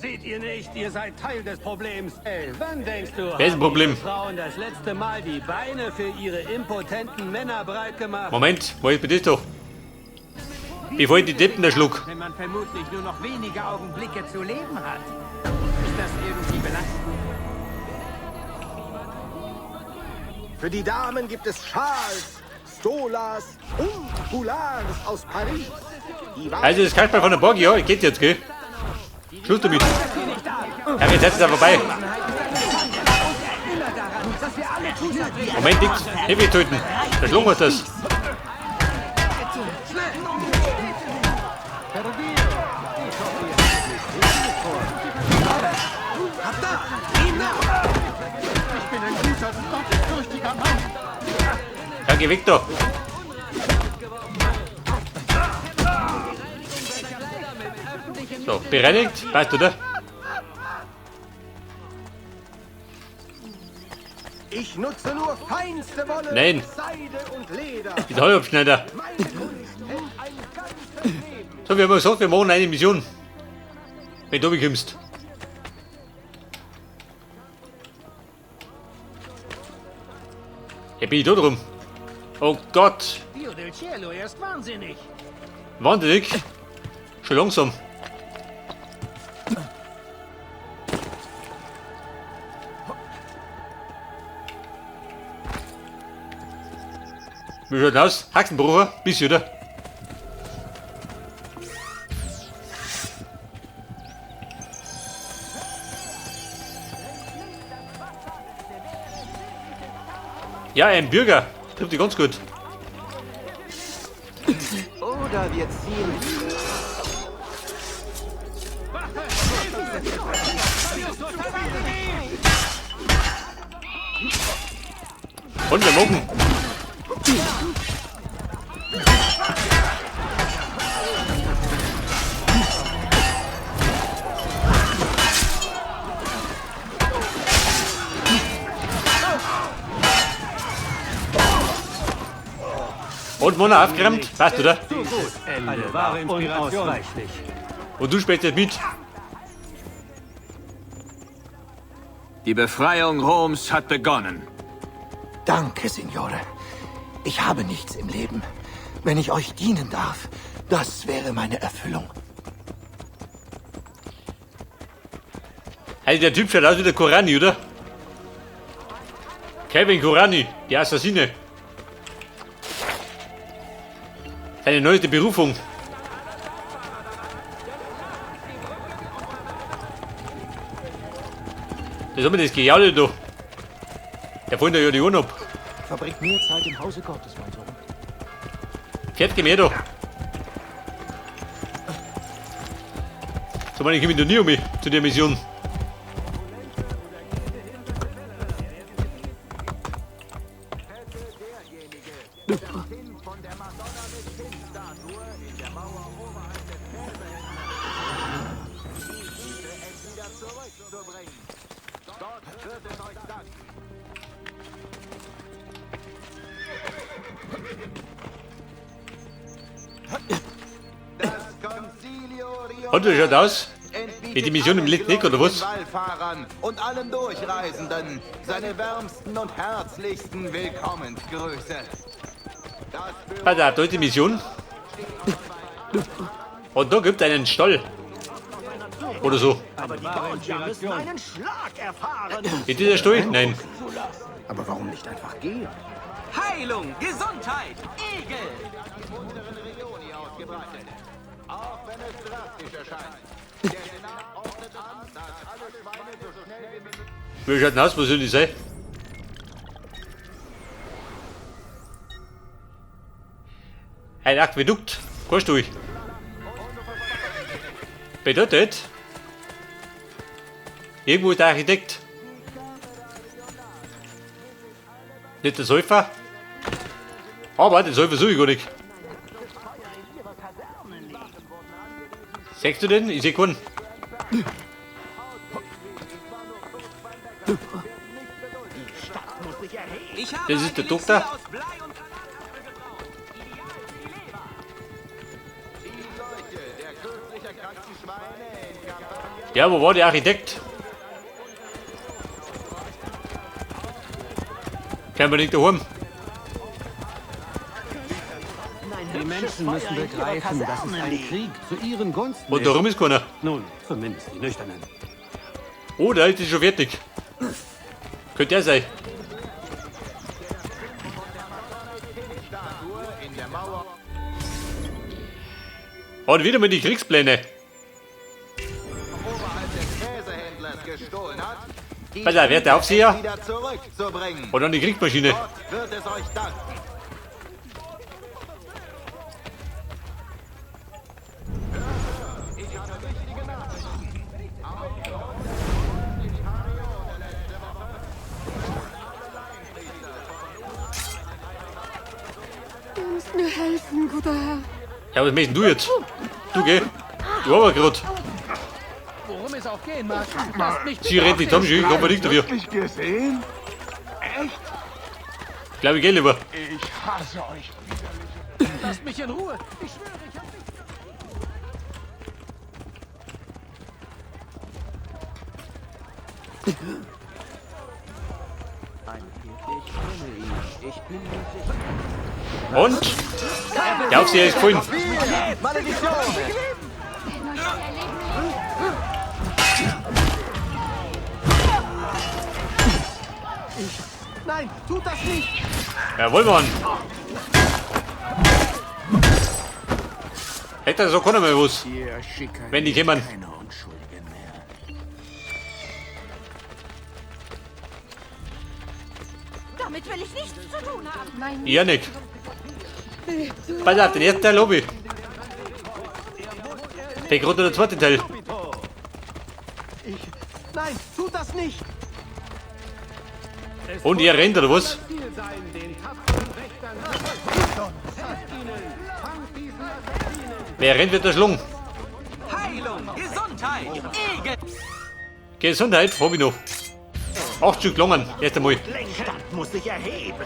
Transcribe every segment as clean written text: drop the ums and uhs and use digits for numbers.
Seht ihr nicht, ihr seid Teil des Problems. Ey, wann denkst du, Wer ist ein Problem? Frauen das letzte Mal die Beine für ihre impotenten Männer breit gemacht? Moment, wo ist das doch? Bevor ich die Deppen da schluck. Wenn man vermutlich nur noch wenige Augenblicke zu leben hat, ist das irgendwie belastend. Für die Damen gibt es Schals, Stolas und Foulards aus Paris. Also das Kasperl von der Borg, ja, geht jetzt, gell? Schluss damit. Ja, jetzt ist er vorbei. Moment, nix. Heavy töten. Da schlummert das. Ja, geh weg da. So, bereinigt. Passt, oder? Ich nutze nur feinste Wolle, Nein. Seide und Leder. Ich bin der Halbschneider. Meine Kunst hält ein ganzes Leben. So, wir haben gesagt, wir machen eine Mission. Wenn du bekommst. Ja, bin ich da drum. Oh Gott. Dio del Cielo, er ist wahnsinnig. Wahnsinnig. Schon langsam. Wie schaut aus? Haxenbrucher? Bist du, oder? Ja, ein Bürger. Trifft dich ganz gut. Oder wir ziehen. Und wir machen. Und Mona aufgeräumt? Passt, oder? Eine wahre Inspiration. Und du spielst jetzt mit. Die Befreiung Roms hat begonnen. Danke, Signore. Ich habe nichts im Leben. Wenn ich euch dienen darf, das wäre meine Erfüllung. Also der Typ schaut aus wie der Korani, oder? Kevin Korani, die Assassine. Seine neueste Berufung. Das haben wir das Gejaule da. Der fällt ja die Ohren ab. Verbringt mehr Zeit im Hause Gottes, mein Sohn. Pferd, geh mehr da. So, meine, ich komme da nie um mich zu der Mission. Und wie schaut aus? Geht die Mission im Litnik oder was? Wallfahrern und allen Durchreisenden seine wärmsten und herzlichsten Willkommensgrüße. Ah, da ist die Mission. Und da gibt es einen Stall. Oder so. Aber die Borgia müssen einen Schlag erfahren. Ist dieser Stall? Nein. Aber warum nicht einfach gehen? Heilung, Gesundheit, Egel. Auch wenn es drastisch erscheint. Der Senat ordnet an, dass alle Schweine so schnell wie möglich... Wie schaut denn aus? Was soll ich sein? Ein Aquädukt. Kannst du? Bedeutet, irgendwo ist der Architekt. Nicht der Säufer. Aber den Säufer suche ich gar nicht. Siehst du den? Ich sehe keinen. Das ist der Doktor. Die Leute der kürzlich erkrankten Ja, wo war der Architekt? Kann man nicht daheim? Die Menschen müssen begreifen, das ist ein Krieg zu ihren Gunsten. Und darum ist keiner. Nun, zumindest die Nüchternen. Oh, der alte ist schon fertig. Könnte der sein. Und wieder mit die Kriegspläne. Pass auf, wer ist der Aufseher? wieder zurückzubringen. Und dann die Kriegsmaschine. Gott wird es euch danken. Du musst mir helfen, guter Herr. Ja, was möchtest du jetzt? Du geh. Du aber grad. Worum es auch gehen mag, lasst mich Sie rennt nicht, Tomschi, ich hab nicht dafür. Wirklich gesehen? Echt? Glaube ich, geh lieber. Ich hasse euch. lasst mich in Ruhe. Ich schwöre, ich hab nicht... Und? Der Aufseher ist gefallen. Nein, tut das nicht! Jawohl, Mann. Hätte so keiner mehr was. Wenn die kommen. Damit will ich nichts zu tun haben. Nein, Ja, nicht. Pass auf, den ersten Teil Lobby. Fängt runter der zweite Teil. Nein, tut das nicht! Und ihr rennt, oder was? Ziel sein, den tapferen Wächtern. Wer rennt, wird erschlungen. Heilung, Gesundheit, Gesundheit, hab ich noch. 8 Stück Longen, erst einmal. Lenkrad muss sich erheben.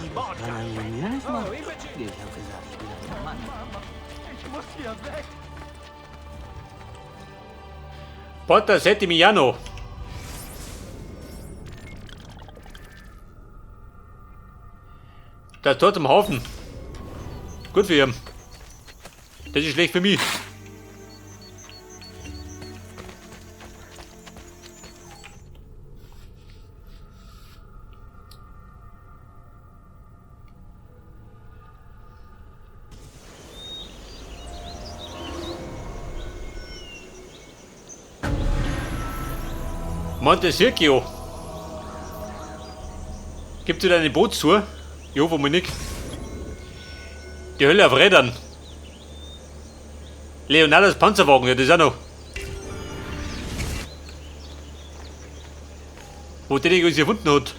Die Bordgabel. Porta Settimiliano. Das Tor zum Hafen. Gut für ihn. Das ist schlecht für mich. Montesircio. Gibt es wieder eine Bootstour? Jo, wo man nicht. Die Hölle auf Rädern. Leonardos Panzerwagen, ja, das ist auch noch. Wo der Ding uns gefunden hat.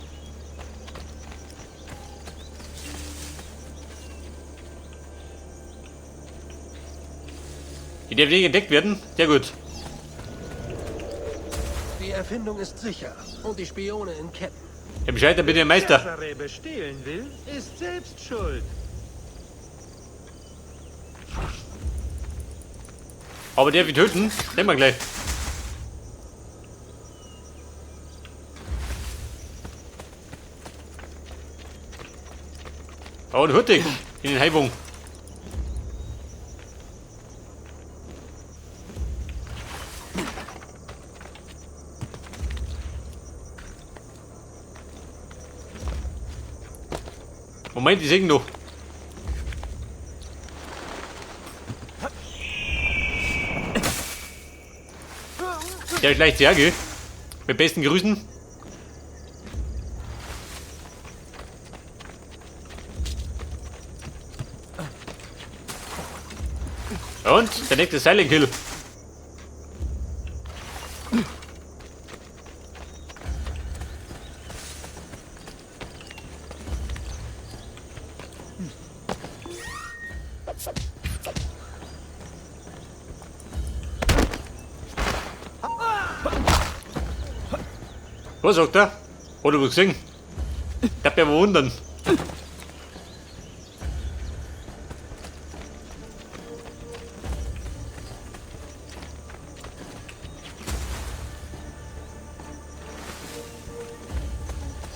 Die darf nicht entdeckt werden? Sehr gut. Die Erfindung ist sicher und die Spione in Ketten. Herr Bescheid, dann bitte der Meister. Wer bestehlen will, ist selbst schuld. Aber der wird töten, nehmen wir gleich. Oh, der Hurtig in den Heibung. Moment, ich sehe noch. Der ist leicht sehr, gell? Mit besten Grüßen. Und der nächste Silent Kill. Was sagt er? Hat er was gesehen? Ich hab ja wundern.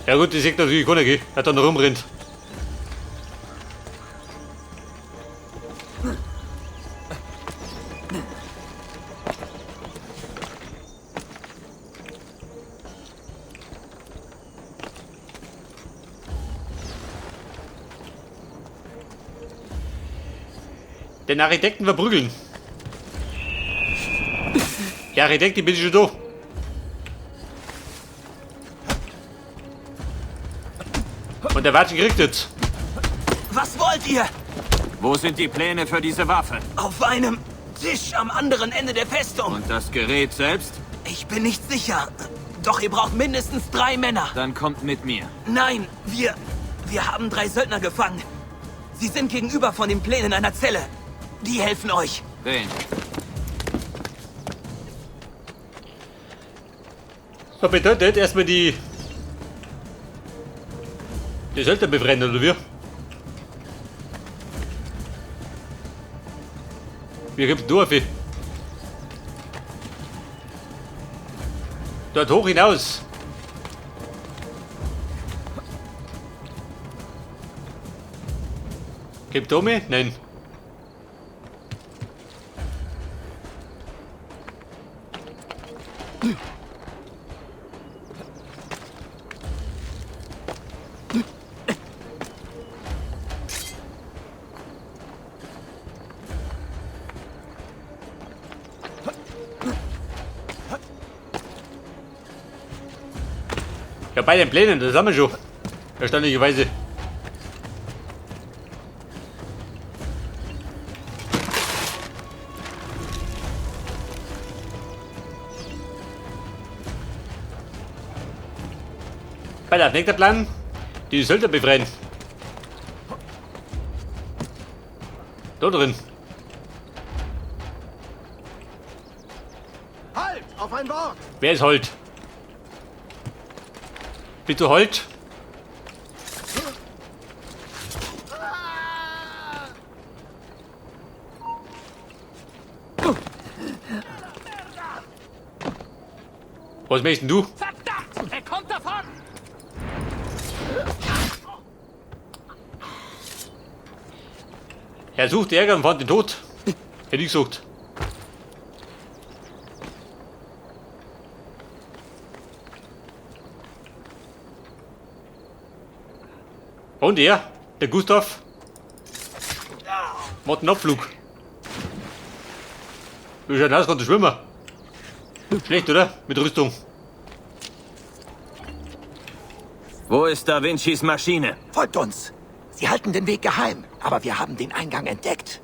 Ja gut, die sieht natürlich keiner, gell? Er da noch rumrennt. Den Architekten verprügeln. Ja, Architekt, ich bin schon da. Und der Watschen kriegt jetzt. Was wollt ihr? Wo sind die Pläne für diese Waffe? Auf einem Tisch am anderen Ende der Festung. Und das Gerät selbst? Ich bin nicht sicher. Doch ihr braucht mindestens 3 Männer. Dann kommt mit mir. Nein, wir haben 3 Söldner gefangen. Sie sind gegenüber von den Plänen einer Zelle. Die helfen euch. Wen? Was bedeutet erstmal die Söldner befreien, oder wie? Wir kommen durch. Dort hoch hinaus. Kommt Tommy? Nein. Ja, bei den Plänen, das haben wir schon. Erstaunlicherweise. Bei der nächste Plan, die Söldner befreien. Da drin. Halt! Auf ein Wort! Wer ist Holt? Bist du Holt? Was möchtest denn du? Verdammt! Er kommt davon! Er sucht Ärger und fand den Tod. Hätte ich gesucht. Und er, der Gustav, macht einen Abflug. Wie schaut aus, kann der schwimmen? Schlecht, oder? Mit Rüstung. Wo ist Da Vincis Maschine? Folgt uns. Sie halten den Weg geheim, aber wir haben den Eingang entdeckt.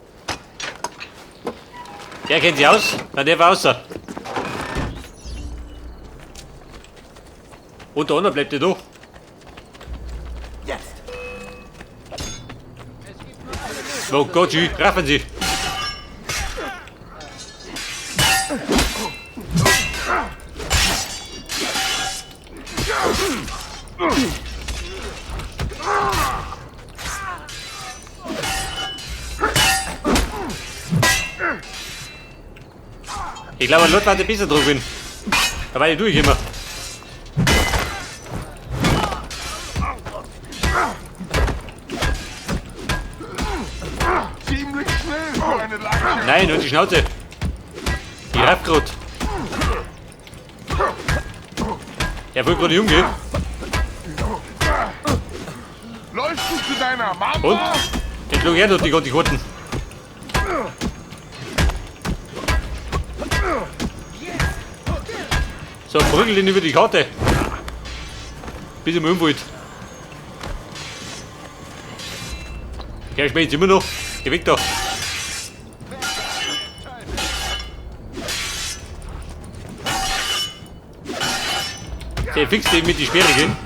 Der kennt sie aus? Na, der war außer. Und der andere bleibt ja da. Jetzt. Oh Gott, sie raffen sie. Ich glaube, Lot war der besser drauf bin. Da war ich durch immer. Ziemlich schnell für eine Leiche. Nein, und die Schnauze. Die rafft grad. Er wollte gerade umgehen. Läufst du zu deiner Mama? Und? Jetzt schlug er dort die Karten. So, prügel ihn über die Karte. Bis ihm umfällt. Der schmeckt immer noch. Geh weg da. Der fixt ihn mit die Speere gehen.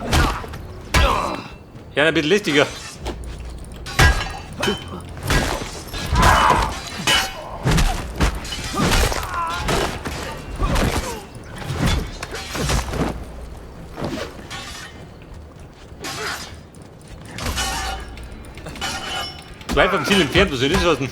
Ja, ein bisschen lästiger. Zwei vom Ziel entfernt, was soll das lassen?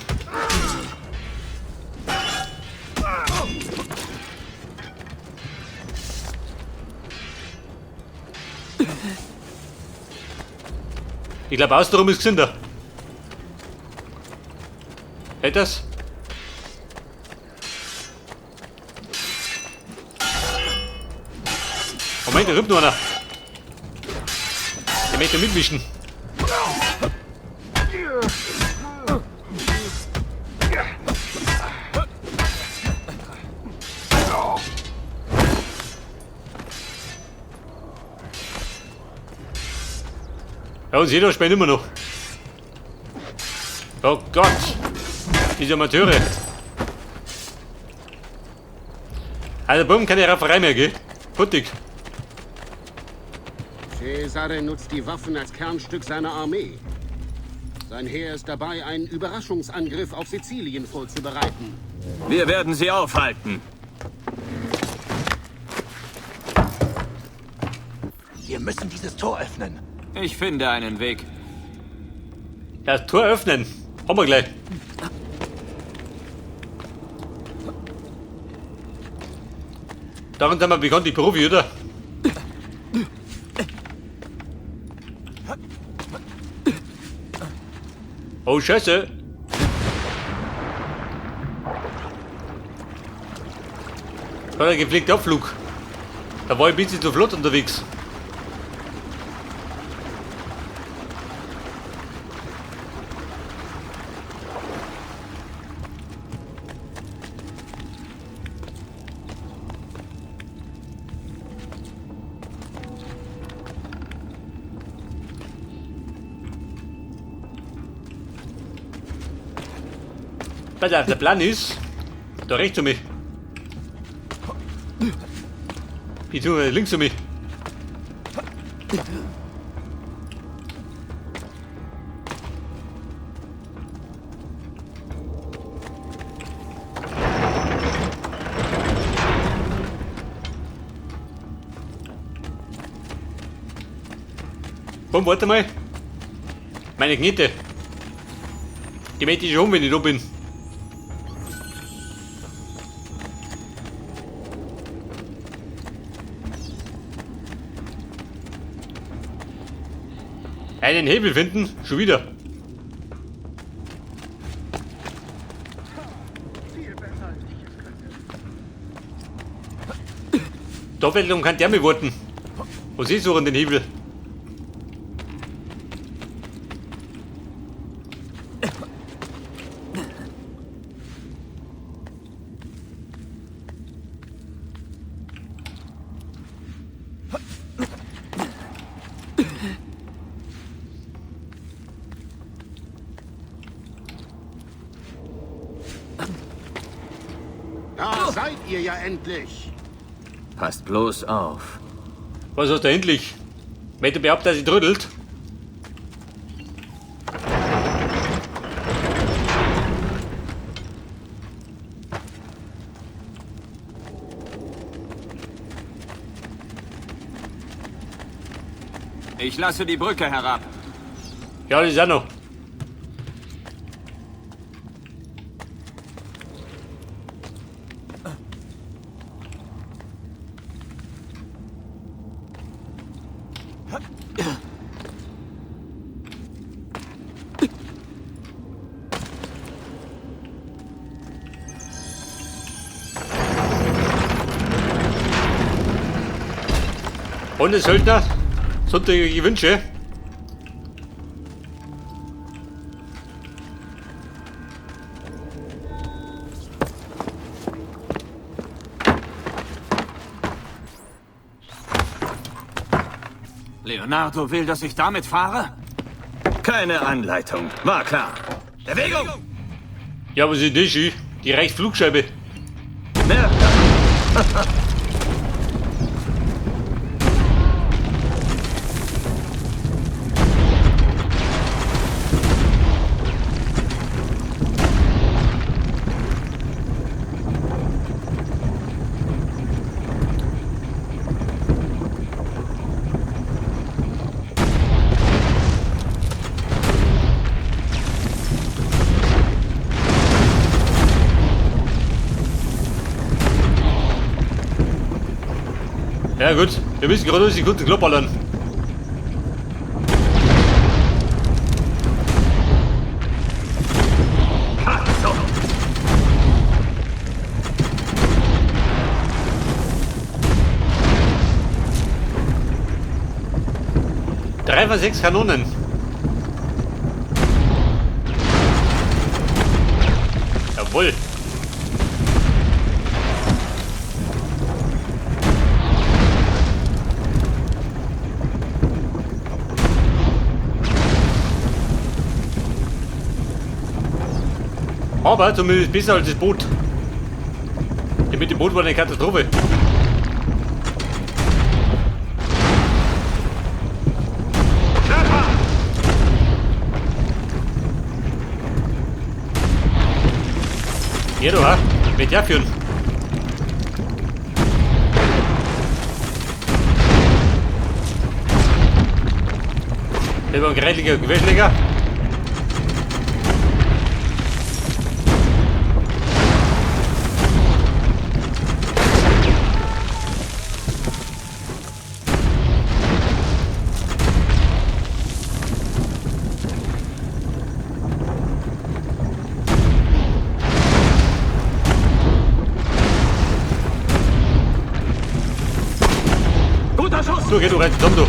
Ich glaube, außenrum ist gesünder. Hält das? Moment, da rübt noch einer. Der möchte mitmischen. Ja, und jeder spielt immer noch. Oh Gott! Diese Amateure. Also, Bumm, keine Rafferei mehr, gell? Puttig. Cesare nutzt die Waffen als Kernstück seiner Armee. Sein Heer ist dabei, einen Überraschungsangriff auf Sizilien vorzubereiten. Wir werden sie aufhalten. Wir müssen dieses Tor öffnen. Ich finde einen Weg. Das Tor öffnen. Haben wir gleich. Darin sind wir bekanntlich Profi, oder? Oh, Scheiße. War ein gepflegter Abflug. Da war ich ein bisschen zu flott unterwegs. Pass auf, der Plan ist, da rechts um mich. Ich tue links um mich. Komm, warte mal. Meine Knete. Die möchte ich schon, wenn ich da bin. Einen Hebel finden? Schon wieder. Doppelung kann der mir warten. Und Sie suchen den Hebel. Da seid ihr ja endlich. Passt bloß auf. Was hast du endlich? Wenn du behauptest, dass ich trödelt? Ich lasse die Brücke herab. Ja, das ist auch noch. Und es Söldner, sonstige Wünsche. Leonardo will, dass ich damit fahre? Keine Anleitung. War klar. Bewegung! Ja, was ist das? Die Reichsflugscheibe. Ja. Ja gut, wir müssen gerade uns die guten Kloppern. 3 von 6 Kanonen. Jawohl. Aber zumindest besser als das Boot. Ja, mit dem Boot war eine Katastrophe. Ja, du hast. Wird ja führen. Das war ein gerätlicher Gewehrschläger. Du, geh du rein, komm du.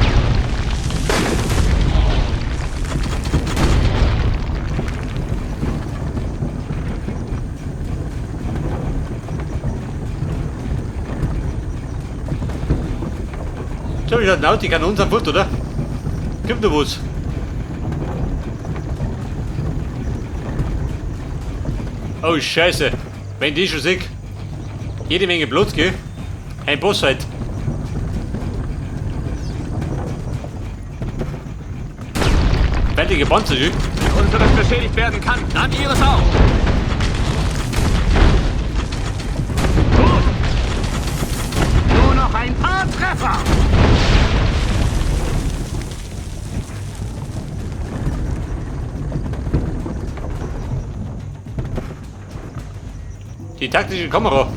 So, ich hab Nautik an unserem Boot, oder? Gibt noch was? Oh, Scheiße. Wenn die schon sehe. Jede Menge Blut, gell? Ein Boss halt. Fertige Panzer, gell? Wenn unseres beschädigt werden kann, dann ihres auch. Gut. Nur noch ein paar Treffer. Die taktische Kamera.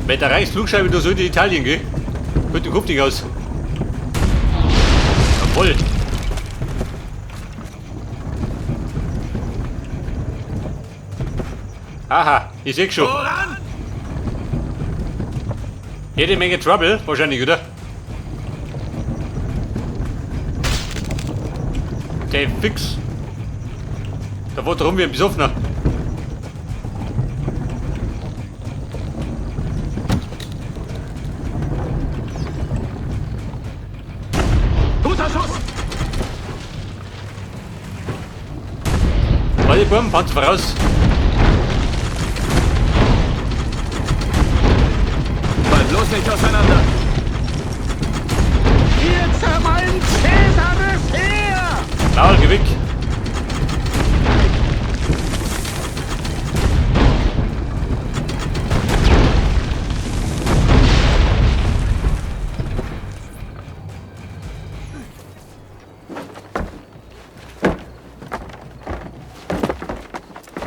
Wenn der Reichsflugscheibe nur so in Italien geht, hört den Kopf nicht aus. Jawohl. Aha, ich sehe schon. Voran! Jede Menge Trouble, wahrscheinlich, oder? Der Fix. Da war drum wie ein Besoffener. Guter Schuss! Warte, Burm, Panzer voraus. Fall bloß nicht auseinander. Ihr zermalmt Cäsar Befehl! Maul, geh weg.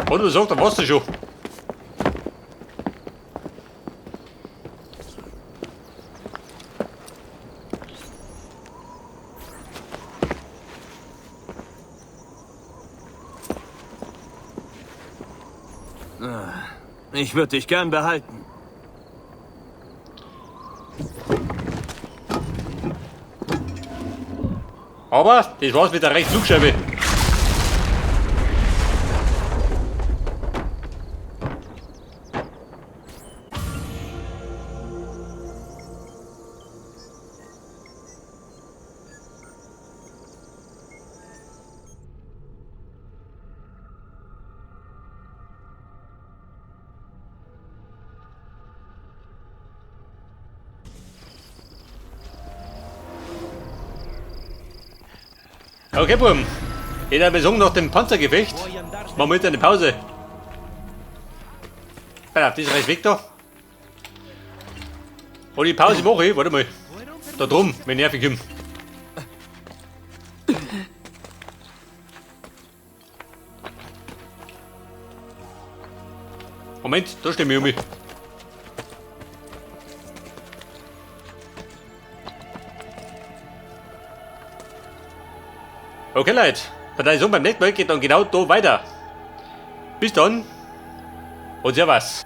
Und du sagst, da warst du schon. Ich würde dich gern behalten. Aber das war's mit der Rechtsflugscheibe. Okay, Buben. Jeder Besung nach dem Panzergefecht. Machen wir jetzt eine Pause. Ja, das reicht weg da. Und die Pause mache ich, warte mal. Da drum, wenn nervig kommt. Moment, da stehen wir um mich. Okay, Leute. beim nächsten Mal geht dann genau da weiter. Bis dann und servus.